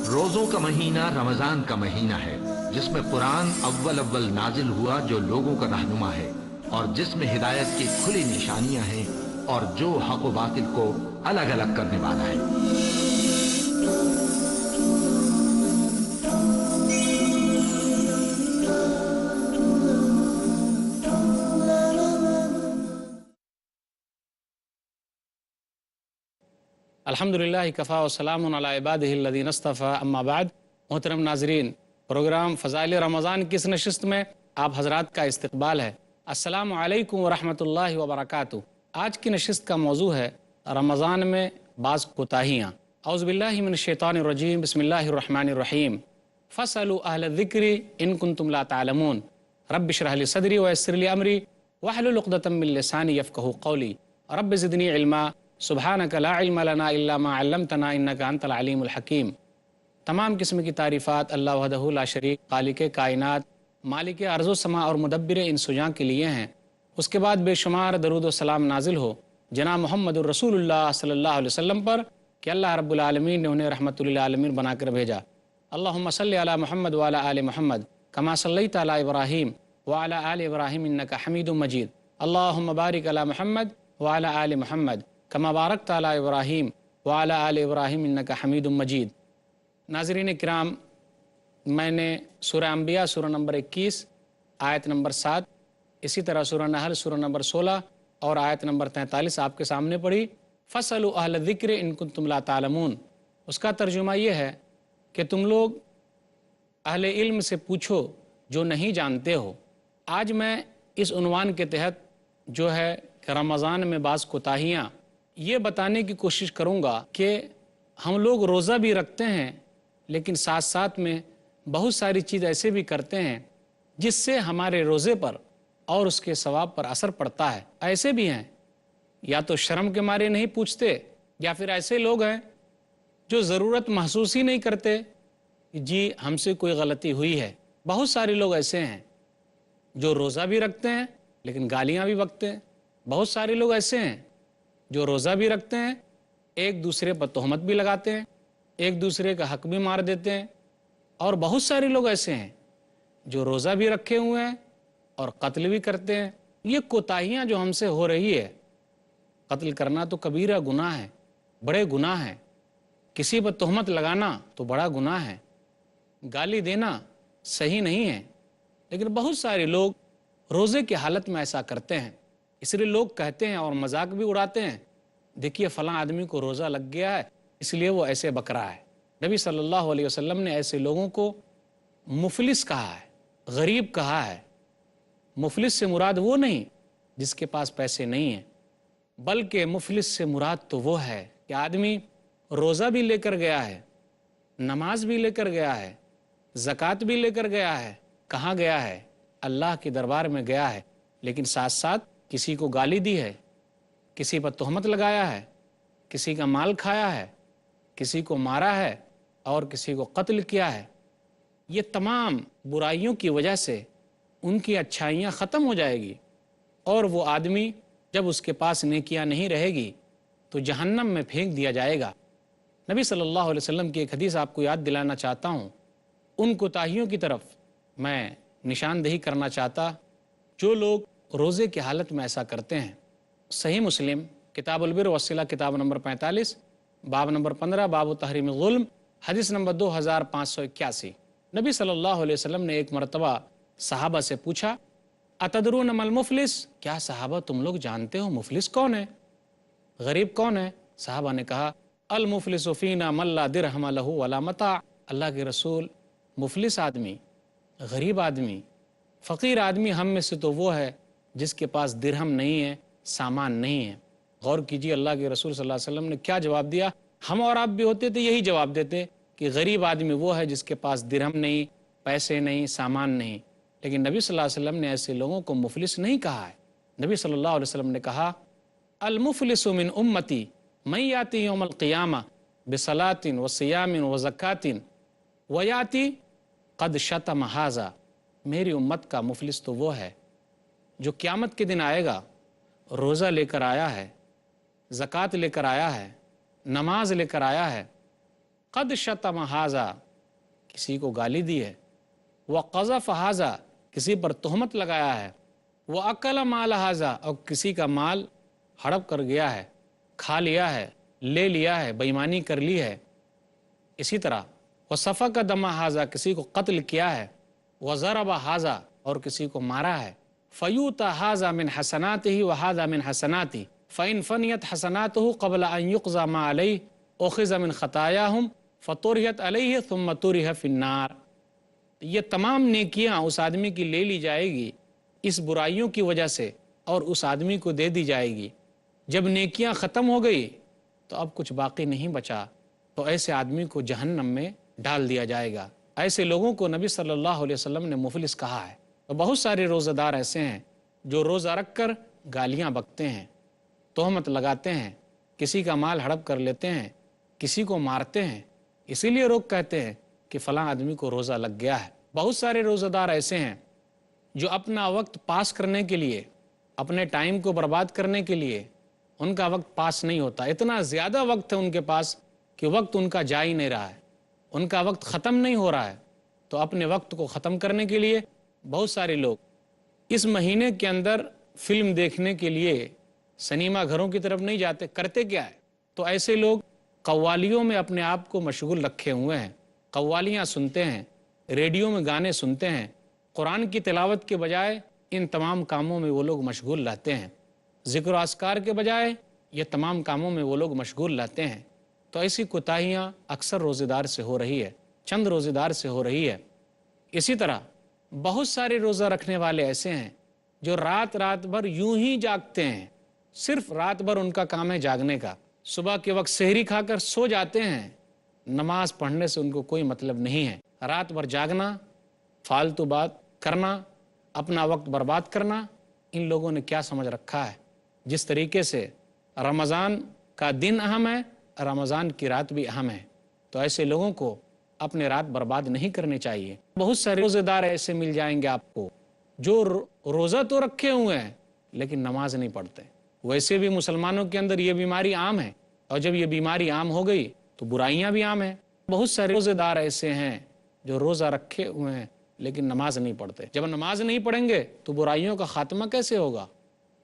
روزوں کا مہینہ رمضان کا مہینہ ہے، جس میں قرآن اول نازل ہوا جو لوگوں کا رہنما ہے، اور جس میں ہدایت کی کھلی نشانیاں ہیں، اور جو حق و باطل کو الگ الگ کرنے والا ہے۔ الحمدللہ کفا وسلام علی عبادہ الذین اصطفیٰ، اما بعد۔ محترم ناظرین، پروگرام فضائل رمضان کی اس نشست میں آپ حضرات کا استقبال ہے۔ السلام علیکم ورحمۃ اللہ وبرکاتہ۔ آج کی نشست کا موضوع ہے رمضان میں بعض کوتاہیاں۔ اعوذ باللہ من الشیطان الرجیم، بسم اللہ الرحمن الرحیم۔ فاسألوا اہل الذکر ان کنتم لا تعلمون، رب اشرح لی صدری ویسر لی امری واحلل عقدۃ من لسانی یفقہوا قولی، رب زدنی علما سبحانک لا علم لنا الا ما علمتنا انک انت العلیم الحکیم۔ تمام قسم کی تعریفات اللہ وحدہ لا شریک، خالق کائنات، مالک ارض و سما اور مدبر ان سجاں کے لیے ہیں۔ اس کے بعد بے شمار درود و سلام نازل ہو جناب محمد الرسول اللہ صلی اللہ علیہ وسلم پر کہ اللہ رب العالمین نے انہیں رحمت للعالمین بنا کر بھیجا۔ اللہم صلی علی محمد وعلی آل محمد کما صلیت علی ابراہیم وعلی آل ابراہیم انک حمید مجید۔ اللہم بارک علی محمد وعلی آل محمد کما بارکت علی ابراہیم وعلی آل ابراہیم انک حمید مجید۔ ناظرین کرام، میں نے سورہ انبیاء سورہ نمبر 21 آیت نمبر 7، اسی طرح سورہ نحل سورہ نمبر 16 اور آیت نمبر 43 آپ کے سامنے پڑھی۔ فاسألوا اہل الذکر ان کنتم لا تعلمون، اس کا ترجمہ یہ ہے کہ تم لوگ اہل علم سے پوچھو جو نہیں جانتے ہو۔ آج میں اس عنوان کے تحت جو ہے کہ رمضان میں بعض کوتاہیاں، یہ بتانے کی کوشش کروں گا کہ ہم لوگ روزہ بھی رکھتے ہیں لیکن ساتھ ساتھ میں بہت ساری چیز ایسے بھی کرتے ہیں جس سے ہمارے روزے پر اور اس کے ثواب پر اثر پڑتا ہے۔ ایسے بھی ہیں یا تو شرم کے مارے نہیں پوچھتے، یا پھر ایسے لوگ ہیں جو ضرورت محسوس ہی نہیں کرتے کہ جی ہم سے کوئی غلطی ہوئی ہے۔ بہت سارے لوگ ایسے ہیں جو روزہ بھی رکھتے ہیں لیکن گالیاں بھی بکتے ہیں۔ بہت سارے لوگ ایسے ہیں جو روزہ بھی رکھتے ہیں، ایک دوسرے پر تہمت بھی لگاتے ہیں، ایک دوسرے کا حق بھی مار دیتے ہیں۔ اور بہت سارے لوگ ایسے ہیں جو روزہ بھی رکھے ہوئے ہیں اور قتل بھی کرتے ہیں۔ یہ کوتاہیاں جو ہم سے ہو رہی ہے، قتل کرنا تو کبیرہ گناہ ہے، بڑے گناہ ہیں، کسی پر تہمت لگانا تو بڑا گناہ ہے، گالی دینا صحیح نہیں ہے، لیکن بہت سارے لوگ روزے کی حالت میں ایسا کرتے ہیں۔ اس لیے لوگ کہتے ہیں اور مذاق بھی اڑاتے ہیں، دیکھیے فلاں آدمی کو روزہ لگ گیا ہے اس لیے وہ ایسے بک رہا ہے۔ نبی صلی اللہ علیہ وسلم نے ایسے لوگوں کو مفلس کہا ہے، غریب کہا ہے۔ مفلس سے مراد وہ نہیں جس کے پاس پیسے نہیں ہیں، بلکہ مفلس سے مراد تو وہ ہے کہ آدمی روزہ بھی لے کر گیا ہے، نماز بھی لے کر گیا ہے، زکوٰۃ بھی لے کر گیا ہے، کہاں گیا ہے؟ اللہ کے دربار میں گیا ہے، لیکن ساتھ ساتھ کسی کو گالی دی ہے، کسی پر تہمت لگایا ہے، کسی کا مال کھایا ہے، کسی کو مارا ہے اور کسی کو قتل کیا ہے۔ یہ تمام برائیوں کی وجہ سے ان کی اچھائیاں ختم ہو جائے گی، اور وہ آدمی جب اس کے پاس نیکیاں نہیں رہے گی تو جہنم میں پھینک دیا جائے گا۔ نبی صلی اللہ علیہ وسلم کی ایک حدیث آپ کو یاد دلانا چاہتا ہوں، ان کوتاہیوں کی طرف میں نشاندہی کرنا چاہتا جو لوگ روزے کی حالت میں ایسا کرتے ہیں۔ صحیح مسلم کتاب البر والصلہ کتاب نمبر 45 باب نمبر 15 باب تحریم الظلم حدیث نمبر 2581۔ نبی صلی اللہ علیہ وسلم نے ایک مرتبہ صحابہ سے پوچھا، اتدرون ما المفلس، کیا صحابہ تم لوگ جانتے ہو مفلس کون ہے، غریب کون ہے؟ صحابہ نے کہا، المفلس فینا من لا درہم لہ ولا متاع۔ اللہ کے رسول، مفلس آدمی، غریب آدمی، فقیر آدمی ہم میں سے تو وہ ہے جس کے پاس درہم نہیں ہے، سامان نہیں ہے۔ غور کیجیے اللہ کے رسول صلی اللہ علیہ وسلم نے کیا جواب دیا۔ ہم اور آپ بھی ہوتے تھے یہی جواب دیتے کہ غریب آدمی وہ ہے جس کے پاس درہم نہیں، پیسے نہیں، سامان نہیں، لیکن نبی صلی اللہ علیہ وسلم نے ایسے لوگوں کو مفلس نہیں کہا ہے۔ نبی صلی اللہ علیہ وسلم نے کہا، المفلس من امتی من یاتی یوم القیامہ بصلاۃ وصیام وزکوٰۃ ویاتی قد شتم ھذا۔ میری امت کا مفلس تو وہ ہے جو قیامت کے دن آئے گا، روزہ لے کر آیا ہے، زکوٰۃ لے کر آیا ہے، نماز لے کر آیا ہے، قد شتم حاذا کسی کو گالی دی ہے، وقذف حاذا کسی پر تہمت لگایا ہے، واکل مال حاذا اور کسی کا مال ہڑپ کر گیا ہے، کھا لیا ہے، لے لیا ہے، بے ایمانی کر لی ہے۔ اسی طرح وسفک دم حاذا کسی کو قتل کیا ہے، وضرب حاذا اور کسی کو مارا ہے۔ فیوتا حاذا من حسناتہ وحاذا من حسناتہ فإن فنیت حسناتہ قبل ان یقضى ما علیہ اخذ من خطایاہم فطرحت علیہ ثم طرح فی النار۔ یہ تمام نیکیاں اس آدمی کی لے لی جائے گی اس برائیوں کی وجہ سے اور اس آدمی کو دے دی جائے گی۔ جب نیکیاں ختم ہو گئی تو اب کچھ باقی نہیں بچا، تو ایسے آدمی کو جہنم میں ڈال دیا جائے گا۔ ایسے لوگوں کو نبی صلی اللہ علیہ وسلم نے مفلس کہا ہے۔ تو بہت سارے روزہ دار ایسے ہیں جو روزہ رکھ کر گالیاں بکتے ہیں، تہمت لگاتے ہیں، کسی کا مال ہڑپ کر لیتے ہیں، کسی کو مارتے ہیں، اسی لیے لوگ کہتے ہیں کہ فلاں آدمی کو روزہ لگ گیا ہے۔ بہت سارے روزہ دار ایسے ہیں جو اپنا وقت پاس کرنے کے لیے، اپنے ٹائم کو برباد کرنے کے لیے، ان کا وقت پاس نہیں ہوتا، اتنا زیادہ وقت ہے ان کے پاس کہ وقت ان کا جا ہی نہیں رہا ہے، ان کا وقت ختم نہیں ہو رہا ہے۔ تو اپنے وقت کو ختم کرنے کے لیے بہت سارے لوگ اس مہینے کے اندر فلم دیکھنے کے لیے سنیما گھروں کی طرف نہیں جاتے، کرتے کیا ہے؟ تو ایسے لوگ قوالیوں میں اپنے آپ کو مشغول رکھے ہوئے ہیں، قوالیاں سنتے ہیں، ریڈیو میں گانے سنتے ہیں، قرآن کی تلاوت کے بجائے ان تمام کاموں میں وہ لوگ مشغول رہتے ہیں، ذکر و اذکار کے بجائے یہ تمام کاموں میں وہ لوگ مشغول رہتے ہیں۔ تو ایسی کوتاہیاں اکثر روزے دار سے ہو رہی ہے، چند روزے دار سے ہو رہی ہے۔ اسی طرح بہت سارے روزہ رکھنے والے ایسے ہیں جو رات رات بھر یوں ہی جاگتے ہیں، صرف رات بھر ان کا کام ہے جاگنے کا، صبح کے وقت سحری کھا کر سو جاتے ہیں، نماز پڑھنے سے ان کو کوئی مطلب نہیں ہے۔ رات بھر جاگنا، فالتو بات کرنا، اپنا وقت برباد کرنا، ان لوگوں نے کیا سمجھ رکھا ہے؟ جس طریقے سے رمضان کا دن اہم ہے، رمضان کی رات بھی اہم ہے، تو ایسے لوگوں کو اپنے رات برباد نہیں کرنی چاہیے۔ بہت سارے روزے دار ایسے مل جائیں گے آپ کو جو روزہ تو رکھے ہوئے ہیں لیکن نماز نہیں پڑھتے۔ ویسے بھی مسلمانوں کے اندر یہ بیماری عام ہے، اور جب یہ بیماری عام ہو گئی تو برائیاں بھی عام ہیں۔ بہت سارے روزے دار ایسے ہیں جو روزہ رکھے ہوئے ہیں لیکن نماز نہیں پڑھتے۔ جب نماز نہیں پڑھیں گے تو برائیوں کا خاتمہ کیسے ہوگا؟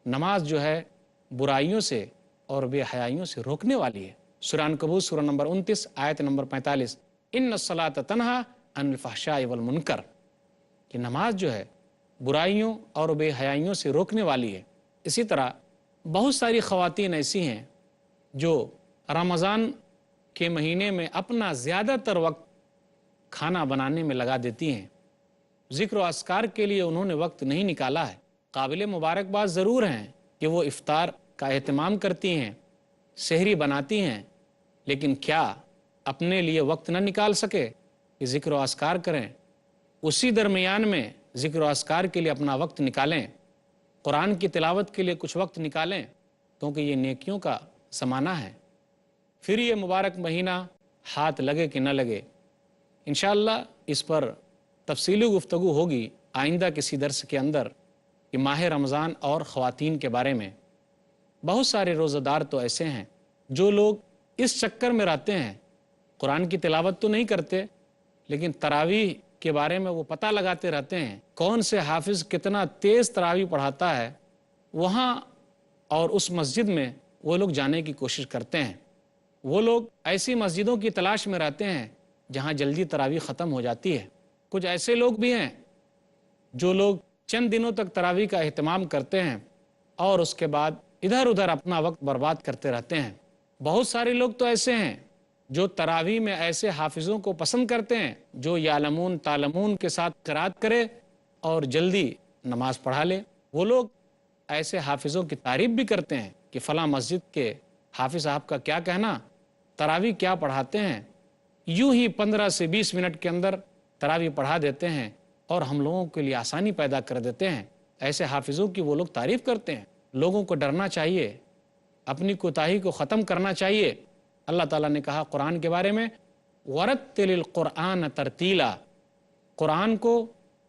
نماز جو ہے برائیوں سے اور بے حیائیوں سے روکنے والی ہے۔ سورہ عنکبوت سورہ نمبر 29 آیت نمبر 45، ان الصلاۃ تنہا عن الفحشاء والمنکر، کہ نماز جو ہے برائیوں اور بے حیائیوں سے روکنے والی ہے۔ اسی طرح بہت ساری خواتین ایسی ہیں جو رمضان کے مہینے میں اپنا زیادہ تر وقت کھانا بنانے میں لگا دیتی ہیں، ذکر و اذکار کے لیے انہوں نے وقت نہیں نکالا ہے۔ قابل مبارکباد ضرور ہیں کہ وہ افطار کا اہتمام کرتی ہیں، سحری بناتی ہیں، لیکن کیا اپنے لیے وقت نہ نکال سکے کہ ذکر و اذکار کریں؟ اسی درمیان میں ذکر و اذکار کے لیے اپنا وقت نکالیں، قرآن کی تلاوت کے لیے کچھ وقت نکالیں، کیونکہ یہ نیکیوں کا زمانہ ہے۔ پھر یہ مبارک مہینہ ہاتھ لگے کہ نہ لگے، انشاءاللہ اس پر تفصیلی گفتگو ہوگی آئندہ کسی درس کے اندر کہ ماہ رمضان اور خواتین کے بارے میں۔ بہت سارے روزہ دار تو ایسے ہیں جو لوگ اس چکر میں رہتے ہیں، قرآن کی تلاوت تو نہیں کرتے لیکن تراویح کے بارے میں وہ پتہ لگاتے رہتے ہیں، کون سے حافظ کتنا تیز تراویح پڑھاتا ہے، وہاں اور اس مسجد میں وہ لوگ جانے کی کوشش کرتے ہیں۔ وہ لوگ ایسی مسجدوں کی تلاش میں رہتے ہیں جہاں جلدی تراویح ختم ہو جاتی ہے۔ کچھ ایسے لوگ بھی ہیں جو لوگ چند دنوں تک تراویح کا اہتمام کرتے ہیں اور اس کے بعد ادھر ادھر اپنا وقت برباد کرتے رہتے ہیں۔ بہت سارے لوگ تو ایسے ہیں جو تراویح میں ایسے حافظوں کو پسند کرتے ہیں جو یعلمون تعلمون کے ساتھ قرات کرے اور جلدی نماز پڑھا لے۔ وہ لوگ ایسے حافظوں کی تعریف بھی کرتے ہیں کہ فلاں مسجد کے حافظ صاحب کا کیا کہنا، تراویح کیا پڑھاتے ہیں، یوں ہی 15 سے 20 منٹ کے اندر تراویح پڑھا دیتے ہیں اور ہم لوگوں کے لیے آسانی پیدا کر دیتے ہیں۔ ایسے حافظوں کی وہ لوگ تعریف کرتے ہیں۔ لوگوں کو ڈرنا چاہیے، اپنی کوتاہی کو ختم کرنا چاہیے۔ اللہ تعالیٰ نے کہا قرآن کے بارے میں وَرَتِّلِ الْقُرْآنَ تَرْتِیلًا، قرآن کو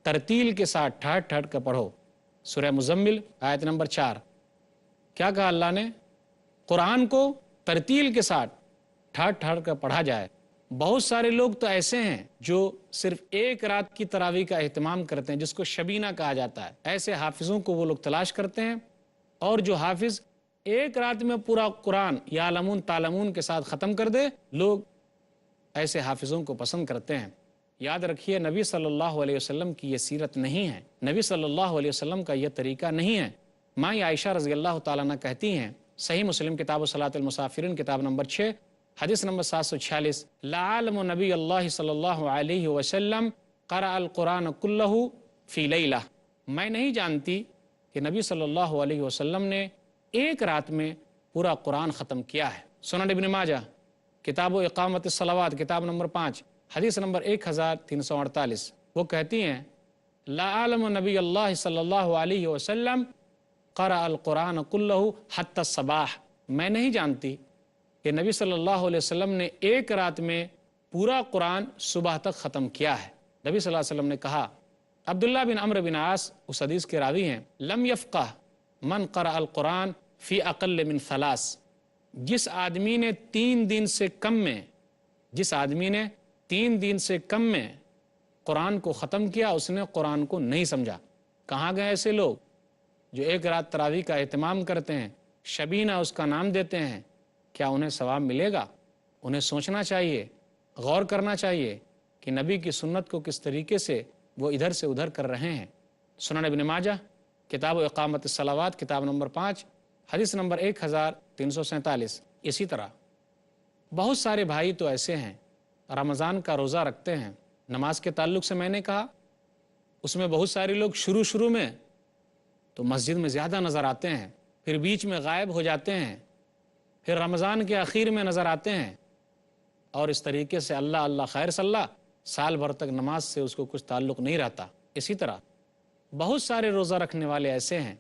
ترتیل کے ساتھ ٹھہر ٹھہر کر پڑھو۔ سورہ مزمل آیت نمبر 4۔ کیا کہا اللہ نے؟ قرآن کو ترتیل کے ساتھ ٹھہر ٹھہر کر پڑھا جائے۔ بہت سارے لوگ تو ایسے ہیں جو صرف ایک رات کی تراویح کا اہتمام کرتے ہیں، جس کو شبینہ کہا جاتا ہے۔ ایسے حافظوں کو وہ لوگ تلاش کرتے ہیں، اور جو حافظ ایک رات میں پورا قرآن یعلمون تعلمون کے ساتھ ختم کر دے، لوگ ایسے حافظوں کو پسند کرتے ہیں۔ یاد رکھیے، نبی صلی اللہ علیہ وسلم کی یہ سیرت نہیں ہے، نبی صلی اللہ علیہ وسلم کا یہ طریقہ نہیں ہے۔ ماں عائشہ رضی اللہ تعالیٰ عنہ کہتی ہیں، صحیح مسلم کتاب صلاۃ المسافرین کتاب نمبر 6 حدیث نمبر 746، لا عالم نبی اللہ صلی اللہ علیہ وسلم قرأ القرآن کلہ فی لیلہ، میں نہیں جانتی کہ نبی صلی اللہ علیہ وسلم نے ایک رات میں پورا قرآن ختم کیا ہے۔ سنن ابن ماجہ کتاب و اقامت الصلوات کتاب نمبر 5 حدیث نمبر 1348، وہ کہتی ہیں، لا عالم نبی اللہ صلی اللہ علیہ وسلم قرأ القرآن کلہ حتی الصباح، میں نہیں جانتی کہ نبی صلی اللہ علیہ وسلم نے ایک رات میں پورا قرآن صبح تک ختم کیا ہے۔ نبی صلی اللہ علیہ وسلم نے کہا، عبداللہ بن عمرو بن عاص اس حدیث کے راوی ہیں، لم یفقہ من قرأ القرآن فی اقل من ثلاث، جس آدمی نے 3 دن سے کم میں قرآن کو ختم کیا، اس نے قرآن کو نہیں سمجھا۔ کہاں گئے ایسے لوگ جو ایک رات تراویح کا اہتمام کرتے ہیں، شبینہ اس کا نام دیتے ہیں؟ کیا انہیں ثواب ملے گا؟ انہیں سوچنا چاہیے، غور کرنا چاہیے کہ نبی کی سنت کو کس طریقے سے وہ ادھر سے ادھر کر رہے ہیں۔ سنن ابن ماجہ کتاب و اقامت الصلوات کتاب نمبر 5 حدیث نمبر 1347۔ اسی طرح بہت سارے بھائی تو ایسے ہیں رمضان کا روزہ رکھتے ہیں۔ نماز کے تعلق سے میں نے کہا، اس میں بہت سارے لوگ شروع میں تو مسجد میں زیادہ نظر آتے ہیں، پھر بیچ میں غائب ہو جاتے ہیں، پھر رمضان کے آخر میں نظر آتے ہیں، اور اس طریقے سے اللہ خیر صلی اللہ سال بھر تک نماز سے اس کو کچھ تعلق نہیں رہتا۔ اسی طرح بہت سارے روزہ رکھنے والے ایسے ہیں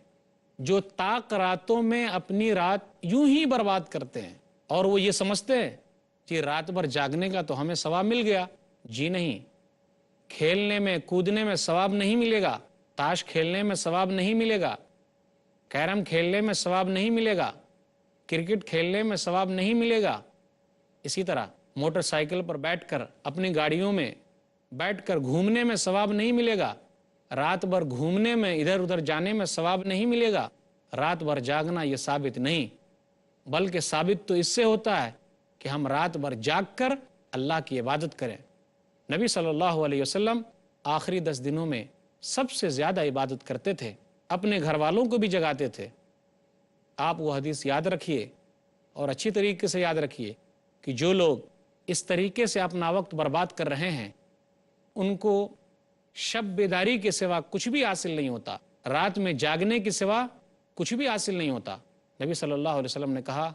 جو طاق راتوں میں اپنی رات یوں ہی برباد کرتے ہیں، اور وہ یہ سمجھتے ہیں کہ رات بھر جاگنے کا تو ہمیں ثواب مل گیا۔ جی نہیں، کھیلنے میں کودنے میں ثواب نہیں ملے گا، تاش کھیلنے میں ثواب نہیں ملے گا، کیرم کھیلنے میں ثواب نہیں ملے گا، کرکٹ کھیلنے میں ثواب نہیں ملے گا۔ اسی طرح موٹر سائیکل پر بیٹھ کر اپنی گاڑیوں میں بیٹھ کر گھومنے میں ثواب نہیں ملے گا، رات بھر گھومنے میں ادھر ادھر جانے میں ثواب نہیں ملے گا۔ رات بھر جاگنا یہ ثابت نہیں، بلکہ ثابت تو اس سے ہوتا ہے کہ ہم رات بھر جاگ کر اللہ کی عبادت کریں۔ نبی صلی اللہ علیہ وسلم آخری 10 دنوں میں سب سے زیادہ عبادت کرتے تھے، اپنے گھر والوں کو بھی جگاتے تھے۔ آپ وہ حدیث یاد رکھیے اور اچھی طریقے سے یاد رکھیے کہ جو لوگ اس طریقے سے اپنا وقت برباد کر رہے ہیں، ان کو شب بیداری کے سوا کچھ بھی حاصل نہیں ہوتا، رات میں جاگنے کے سوا کچھ بھی حاصل نہیں ہوتا۔ نبی صلی اللہ علیہ وسلم نے کہا،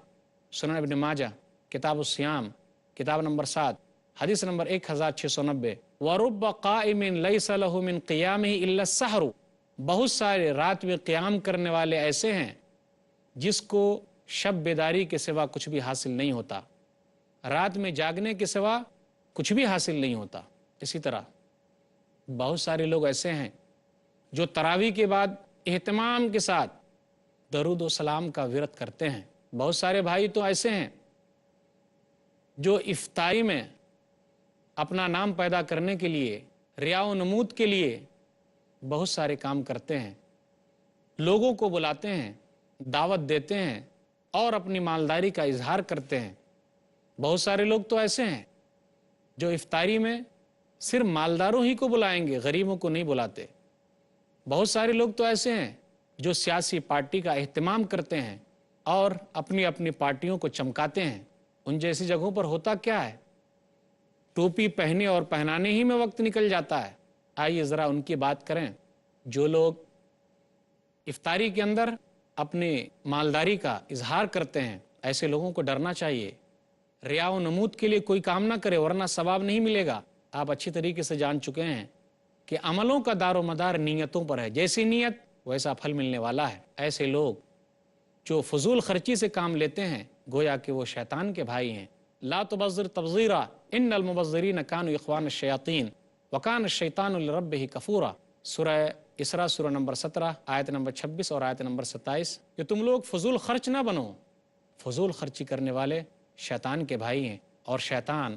سنن ابن ماجہ کتاب الصیام کتاب نمبر 7 حدیث نمبر 1690، وَرُبَّ قَائِمٍ لَيْسَ لَهُ مِنْ قِيَامِهِ إِلَّا السَّحْرُ، بہت سارے رات میں قیام کرنے والے ایسے ہیں جس کو شب بیداری کے سوا کچھ بھی حاصل نہیں ہوتا، رات میں جاگنے کے سوا کچھ بھی حاصل نہیں ہوتا۔ اسی طرح بہت سارے لوگ ایسے ہیں جو تراویح کے بعد اہتمام کے ساتھ درود و سلام کا ورد کرتے ہیں۔ بہت سارے بھائی تو ایسے ہیں جو افطاری میں اپنا نام پیدا کرنے کے لیے، ریا و نمود کے لیے بہت سارے کام کرتے ہیں، لوگوں کو بلاتے ہیں، دعوت دیتے ہیں اور اپنی مالداری کا اظہار کرتے ہیں۔ بہت سارے لوگ تو ایسے ہیں جو افطاری میں صرف مالداروں ہی کو بلائیں گے، غریبوں کو نہیں بلاتے۔ بہت سارے لوگ تو ایسے ہیں جو سیاسی پارٹی کا اہتمام کرتے ہیں اور اپنی اپنی پارٹیوں کو چمکاتے ہیں۔ ان جیسی جگہوں پر ہوتا کیا ہے؟ ٹوپی پہنے اور پہنانے ہی میں وقت نکل جاتا ہے۔ آئیے ذرا ان کی بات کریں، جو لوگ افطاری کے اندر اپنی مالداری کا اظہار کرتے ہیں، ایسے لوگوں کو ڈرنا چاہیے۔ ریا و نمود کے لیے کوئی کام نہ کرے ورنہ ثواب نہیں ملے گا۔ آپ اچھی طریقے سے جان چکے ہیں کہ عملوں کا دار و مدار نیتوں پر ہے، جیسی نیت ویسا پھل ملنے والا ہے۔ ایسے لوگ جو فضول خرچی سے کام لیتے ہیں گویا کہ وہ شیطان کے بھائی ہیں۔ لا تبذر تبذیرا ان المبذرین کانوا اخوان الشیاطین وکان الشیطان لربہ کفورا، سورہ اسراء سورہ نمبر 17 آیت نمبر 26 اور آیت نمبر 27، کہ تم لوگ فضول خرچ نہ بنو۔ فضول خرچی کرنے والے شیطان کے بھائی ہیں، اور شیطان